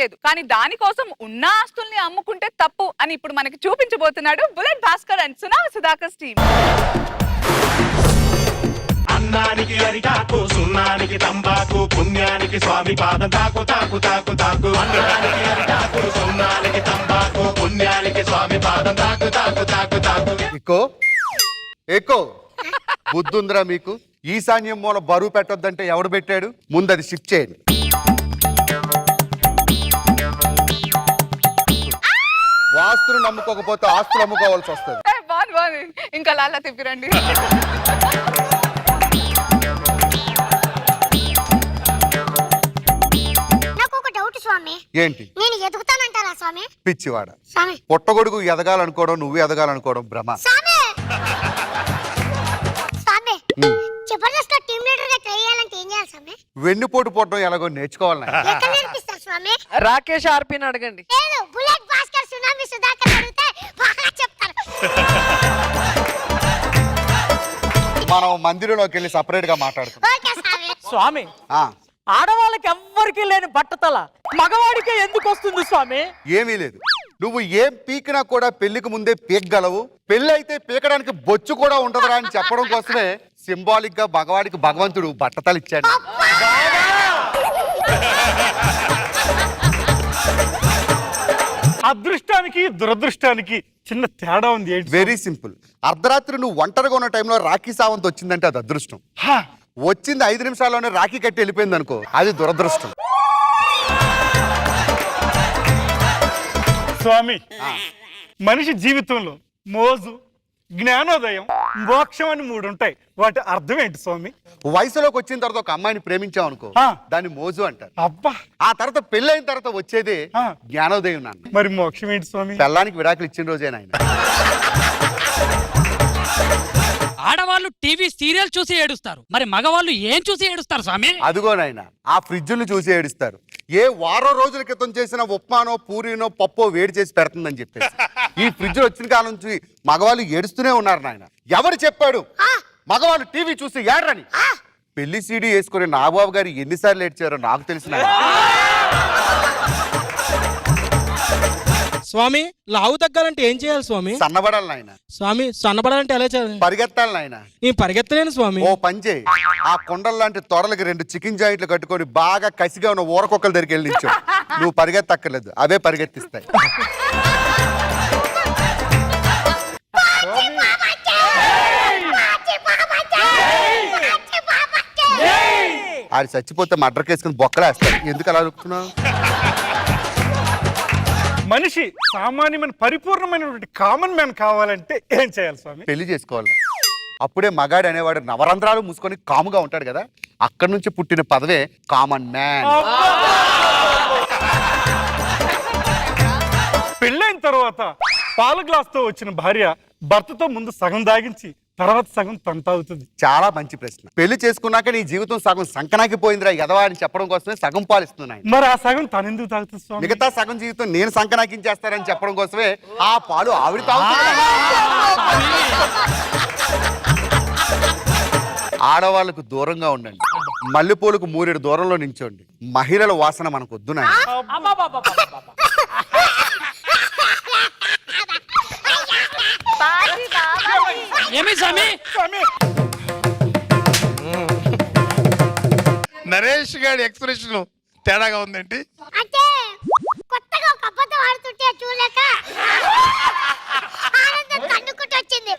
లేదు. కానీ దానికోసం ఉన్న ఆస్తుల్ని అమ్ముకుంటే తప్పు అని ఇప్పుడు మనకి చూపించబోతున్నాడు bullet Bhaskar and Sudhakar team. అన్నానికి అరిటాకు, సున్నానికి తంబాకు, పుణ్యానికి స్వామి పాదం తాకు తాకు తాకు తాకు. అన్నానికి అరిటాకు, సున్నానికి తంబాకు, పుణ్యానికి స్వామి పాదం తాకు తాకు తాకు తాకు. ఎక్కువ బుద్ధుందిరా మీకు? ఈశాన్యం మూల బరువు పెట్టొద్దంటే ఎవడు పెట్టాడు? ముందు అది షిఫ్ట్ చేయండి. వాస్తులు నమ్ముకోకపోతే ఆస్తులు అమ్ముకోవాల్సి వస్తుంది. బాగుంది, ఇంకా లాలా తిప్పిరండి. ఏంటి? నేను ఎదుగుతానంటారా స్వామి? పిచ్చివాడ, స్వామి పుట్టగొడుగు ఎదగాలనుకోవడం, నువ్వు ఎదగాలనుకోవడం భ్రమ. స్వామి స్వామి జబర్దస్త్ లో టీమ్ లీడర్ గా ట్రై చేయాలంటే ఏం చేయాలి స్వామి? వెన్నుపోటు పోవడం ఎలాగో నేర్చుకోవాలి. ఎక్కడ నేర్పిస్తారు స్వామి? రాకేష్ ఆర్పిని అడగండి. లేదు, బుల్లెట్ భాస్కర్ సునామీ సుధాకర్ అడిగితే బాగా చెప్తారు. మనం మందిరంలోకి వెళ్ళి సపరేట్ గా మాట్లాడుతున్నాం. ఓకే స్వామి. స్వామి, ఆడవాళ్ళకి ఎవ్వరికి లేని బట్టతల మగవాడికే ఎందుకు వస్తుంది స్వామి? ఏమీ లేదు, నువ్వు ఏం పీకినా కూడా పెళ్లికి ముందే పీకగలవు. పెళ్లి అయితే పీకడానికి బొచ్చు కూడా ఉండదురా అని చెప్పడం కోసమే సింబాలిక్ గా మగవాడికి భగవంతుడు బట్టతలు ఇచ్చాడు. అదృష్టానికి దురదృష్టానికి చిన్న తేడా ఉంది. Very simple. అర్ధరాత్రి నువ్వు ఒంటరిగా ఉన్న టైంలో రాఖీ సావంత్ వచ్చిందంటే అది అదృష్టం. వచ్చింది 5 నిమిషాల్లోనే రాఖీ కట్టి వెళ్ళిపోయింది అనుకో, అది దురదృష్టం. స్వామి, మనిషి జీవితంలో మోజు, జ్ఞానోదయం, మోక్షం అని 3 ఉంటాయి. వాటి అర్థం ఏంటి స్వామి? వయసులోకి వచ్చిన తర్వాత ఒక అమ్మాయిని ప్రేమించావు అనుకో, దాన్ని మోజు అంటారు. అబ్బా, ఆ తర్వాత పెళ్ళైన తర్వాత వచ్చేదే జ్ఞానోదయం. నాన్న, మరి మోక్షం ఏంటి స్వామి? పెళ్ళానికి విడాకులు ఇచ్చిన రోజే నాయన. ఆడవాళ్ళు టీవీ సీరియల్ చూసి ఏడుస్తారు, మరి మగవాళ్ళు ఏం చూసి ఏడుస్తారు స్వామి? అదిగో నాయన, ఆ ఫ్రిడ్జ్ని చూసి ఏడుస్తారు. ఏ వారం రోజుల క్రితం చేసిన ఉప్మానో పూరీనో పప్పో వేడి చేసి పెడుతుందని చెప్పేసి. ఈ ఫ్రిడ్జ్ వచ్చిన కాలం నుంచి మగవాళ్ళు ఏడుస్తూనే ఉన్నారు నాయన. ఎవరు చెప్పాడు మగవాళ్ళు టీవీ చూసి ఏడరని? పెళ్లి సీడీ వేసుకుని నాగబాబు గారు ఎన్నిసార్లు ఏడ్చారో నాకు తెలిసిన. స్వామి, లావు తగ్గాలంటే ఏం చేయాలి స్వామి? సన్నబడాలి నాయన. స్వామి, సన్నబడాలంటే ఎలా చేయాలి? పరిగెత్తాలి నాయన. నేను పరిగెత్తలేను స్వామి. ఓ పని చేయి, ఆ కొండల లాంటి తొడలకి 2 చికెన్ జాయింట్లు కట్టుకొని బాగా కసిగా ఉన్న ఊరకొక్కల దగ్గరికి వెళ్ళి నిల్చో. నువ్వు పరిగెత్తక్కర్లేదు, అవే పరిగెత్తిస్తాయి. ఆడి చచ్చిపోతే మర్డర్ కేసుకుని బొక్కలేస్తాడు. ఎందుకు అలా అడుగుతున్నావు? మనిషి సామాన్యమైన పరిపూర్ణమైనటువంటి కామన్ మ్యాన్ కావాలంటే ఏం చేయాలి స్వామి? పెళ్లి చేసుకోవాలి. అప్పుడే మగాడు అనేవాడు నవరంధ్రాలు మూసుకొని కాముగా ఉంటాడు కదా, అక్కడి నుంచి పుట్టిన పదవే కామన్ మ్యాన్. పెళ్ళైన తర్వాత పాల గ్లాస్ తో వచ్చిన భార్య భర్తతో ముందు సగం దాగించి తర్వాత సగం తను తాగుతుంది. చాలా మంచి ప్రశ్న. పెళ్లి చేసుకున్నాక నీ జీవితం సగం సంకనాకి పోయిందిరా ఎదవా అని చెప్పడం కోసమే సగం పాలు ఇస్తున్నాయి. మరి ఆ సగం తను ఎందుకు తాగుతుంది స్వామి? మిగతా సగం జీవితం నేను సంకనాకించేస్తానని చెప్పడం కోసమే ఆ పాలు ఆవిడ తాగుతుంది. ఆడవాళ్ళకు దూరంగా ఉండండి, మల్లెపూలకు 3 దూరంలో నించోండి. మహిళల వాసన మనకు వద్దు నాయన. ఏమి స్వామి? నరేష్ గారి ఎక్స్ప్రెషన్ తేడాగా ఉందేంటి? అంటే కొత్తగా ఒక అబద్ధం ఆడుతుంటే చూడలేక ఆనందం తన్నుకుంటూ వచ్చింది.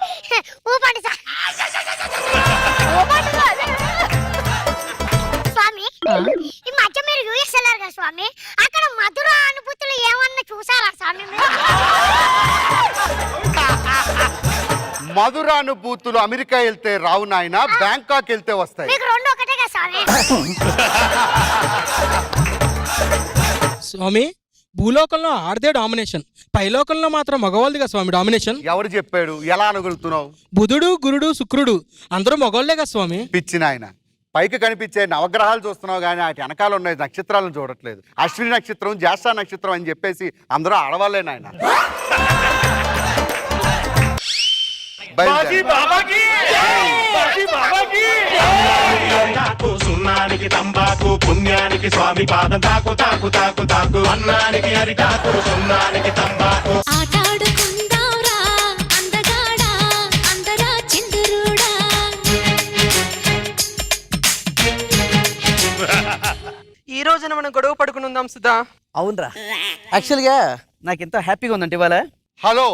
ఊపండి స్వామి. ఈ మధ్య మీరు యూఎస్ వెళ్ళారు కదా స్వామి, అక్కడ మధుర అనుభూతులు ఏమన్నా చూసారా స్వామి మీరు? మధురానుభూతులు అమెరికా వెళ్తే రావు నాయన, బ్యాంకాక్ వెళ్తే వస్తాయి. మీకు 2 ఒకటే కదా స్వామి? స్వామి, భూలోకంలో ఆడదే డామినేషన్, పైలోకంలో మాత్రం మగవాళ్ళదిగా స్వామి డామినేషన్. ఎవరు చెప్పాడు? ఎలా అనగలుగుతున్నావు? బుధుడు, గురుడు, శుక్రుడు అందరూ మగవాళ్ళే కదా స్వామి. పిచ్చి నాయన, పైకి కనిపించే నవగ్రహాలు చూస్తున్నావు కానీ వాటి వెనకాల ఉన్న నక్షత్రాలను చూడట్లేదు. అశ్విని నక్షత్రం, జ్యేష్ఠ నక్షత్రం అని చెప్పేసి అందరూ ఆడవాళ్ళే నాయన. బాజీ బాబాకి, బాజీ బాబాకి. సున్నానికి తంబాకు పుణ్యానికి స్వామి పాదం తాకు తాకు తాకు తాకు అన్నానికి అరిటాకు సున్నానికి తంబాకు ఆటాడుకుందాంరా అందగాడా అందరా చిందురుడా. ఈ రోజున మనం గొడవ పడుకుని ఉందాం సుధా. అవునరా, యాక్చువల్గా నాకు ఎంత హ్యాపీగా ఉందంటే ఇవాళ. హలో,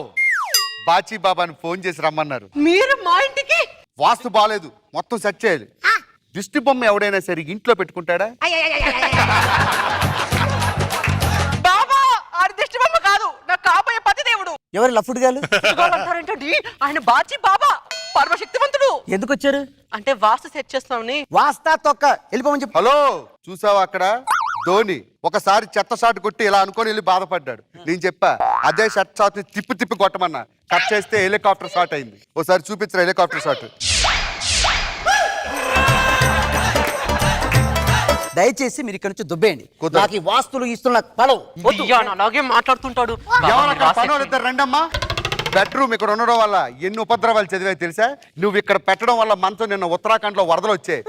బాచీ బాబాని ఫోన్ చేసి రమ్మన్నారు. మీరు మా ఇంటికి వాస్తు బాలేదు, మొత్తం సెట్ చేయాలి. దిష్టి బొమ్మ ఎవడైనా సరే ఇంట్లో పెట్టుకుంటాడా? బాబా ఆడి దిష్టి బొమ్మ కాదు, నాకు కాబోయే పతి దేవుడు. ఎవరు లఫ్డ్ గారు అంటారేంటండి, ఆయన బాచి బాబా పరమశక్తివంతుడు. ఎందుకు వచ్చారు? అంటే వాస్తు సెట్ చేస్తామని. వాస్తా తొక్క వెళ్ళిపోమని చెప్పు. హలో, చూసావా అక్కడ ధోని ఒకసారి చెత్త షాట్ కొట్టి ఇలా అనుకొని వెళ్ళి బాధపడ్డాడు. నేను చెప్పా అదే షర్ట్ షాట్ ని తిప్పి తిప్పి కొట్టమన్నా. కట్ చేస్తే హెలికాప్టర్ షాట్ అయింది. ఒకసారి చూపించరా హెలికాప్టర్ షాట్. దయచేసి మీరు ఇక్కడ నుంచి దుబ్బేయండి. కుదరదు. నాకు ఈ వాస్తులు ఇస్తున్న పడవు. అలాగే మాట్లాడుతుంటాడు. ఎవరక్కడ పనులు ఇద్దరు రండమ్మా. బెడ్రూమ్ ఇక్కడ ఉండడం వల్ల ఎన్ని ఉపద్రవాలు చదివాయి తెలుసా? నువ్వు ఇక్కడ పెట్టడం వల్ల మనతో నిన్న ఉత్తరాఖండ్ లో వరదలు వచ్చాయి.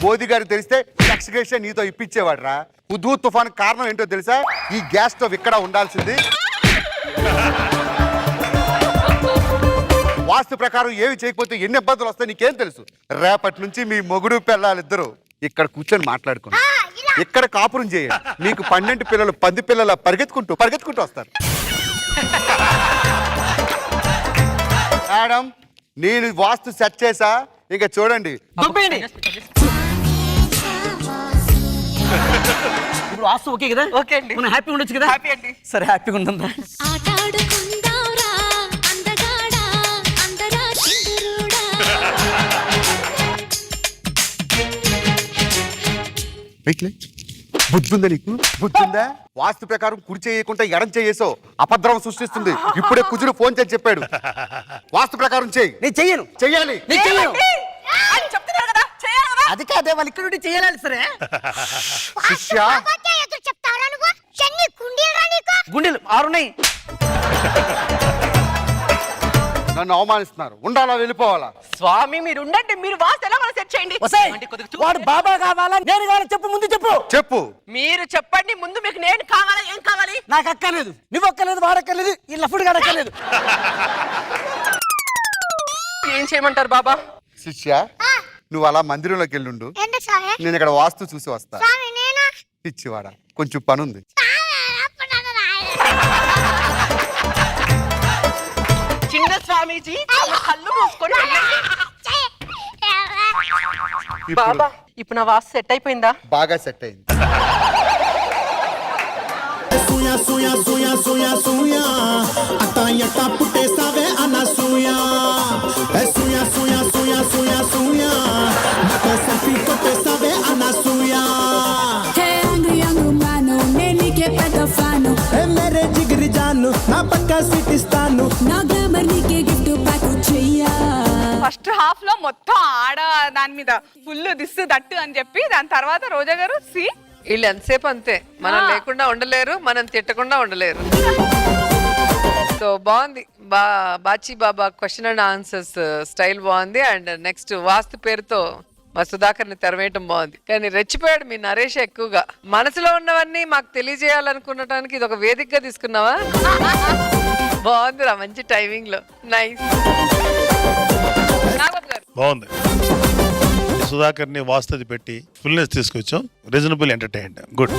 మోదీ గారికి తెలిస్తే ఎక్స్గ్రేషన్ నీతో ఇప్పించేవాడు రా. హుదూ తుఫాన్ కారణం ఏంటో తెలుసా? ఈ గ్యాస్ స్టవ్ ఇక్కడ ఉండాల్సింది. వాస్తు ప్రకారం ఏమి చేయకపోతే ఎన్ని ఇబ్బందులు వస్తాయి నీకేం తెలుసు? రేపటి నుంచి మీ మొగుడు పిల్లలిద్దరు ఇక్కడ కూర్చొని మాట్లాడుకున్నారు. ఇక్కడ కాపురం చేయండి. మీకు 12 పిల్లలు 10 పిల్లల పరిగెత్తుకుంటూ వస్తారు. మేడం, నేను వాస్తు సెట్ చేసా, ఇక చూడండి. దుబ్బేయండి. ఇప్పుడు వాస్తు ఓకే కదా? ఓకే అండి. మనం హ్యాపీగా ఉండొచ్చు కదా? హ్యాపీ అండి. సరే, హ్యాపీగా ఉంటుందా? ఆటాడుకుందాంరా అందగాడా అందరా చిందురుడా. బుద్ధుందా నీకు? బుద్ధుందా? వాస్తు ప్రకారం కుడి చేయకుండా ఎడం చేయేసో అపద్రవం సృష్టిస్తుంది. ఇప్పుడే కుజుడు ఫోన్ చేసి చెప్పాడు. వాస్తు ప్రకారం చేయి. నేను చెయ్యను. చెయ్యాలి. నేను చెయ్యను. ఆయన చెప్తున్నారు కదా, చేయాలి కదా. అది కాదే, వాళ్ళు ఇక్కడ నుండి చేయాలి. సరే శిష్య, ఎదురు చెప్తావరా నువ్వు? చెన్ని కుండీలరా నీకు? గుండెలు 6 ఉన్నాయి. నన్ను అవమానిస్తున్నారు. ఉండాలా వెళ్ళిపోవాలా? స్వామి మీరు ఉండండి, మీరు వాస్తు ఎలా సెట్ చేయండి. ఒసేయ్, అంటే కొద్దిగా వాడు బాబా కావాలా నేను కావాలా చెప్పు, ముందు చెప్పు. చెప్పు. మీరు చెప్పండి ముందు, మీకు నేను కావాలా, ఏం కావాలి? నాకు అక్కర్లేదు, నువ్వు అక్కర్లేదు, వాడక్కర్లేదు, ఈ లఫ్డ్ గాడు అక్కర్లేదు. ఏం చేయమంటారు బాబా? శిష్య, నువ్వు అలా మందిరంలోకి వెళ్ళుండు. ఏంటి స్వామి? నేను ఇక్కడ వాస్తు చూసి వస్తా. స్వామి నేనా? పిచ్చివాడా, కొంచెం పనుంది. చిన్న స్వామీజీ కళ్ళు మూసుకొని వెళ్ళండి. ఇప్పుడు బాబా ఇప్పుడు నా వాస్తు సెట్ అయిపోయిందా? బాగా సెట్ అయింది. సూయా సూయా సూయా సూయా సూయా అట్టా ఎట్టా పుట్టేసావే అన్న సూయా. సూయా సూయా సూయా సూయా సూయా నాతో సెల్ఫీ కొట్టేసావే అన్న సూయా. మేరే జిగిరి జాను నా పక్కా సీట్ ఇస్తాను. ఫస్ట్ హాఫ్ లో మొత్తం ఆడ దాని మీద ఫుల్ దిస్సు దట్టు అని చెప్పి దాని తర్వాత రోజా గారు సి వీళ్ళు ఎంతసేపు అంతే, మనం లేకుండా ఉండలేరు, మనం తిట్టకుండా ఉండలేరు. సో బాగుంది. బాచి బాబా క్వశ్చన్ అండ్ ఆన్సర్స్ స్టైల్ బాగుంది. అండ్ నెక్స్ట్ వాస్తు పేరుతో మా సుధాకర్ని తెరవేయటం బాగుంది. కానీ రెచ్చిపోయాడు మీ నరేష్ ఎక్కువగా. మనసులో ఉన్నవన్నీ మాకు తెలియజేయాలనుకున్నటానికి ఇది ఒక వేదికగా తీసుకున్నావా? బాగుందిరా, మంచి టైమింగ్ లో. నైస్. బాగుంది. సుధాకర్ని వాస్తది పెట్టి ఫుల్నెస్ తీసుకొచ్చాం. Reasonable entertained. గుడ్.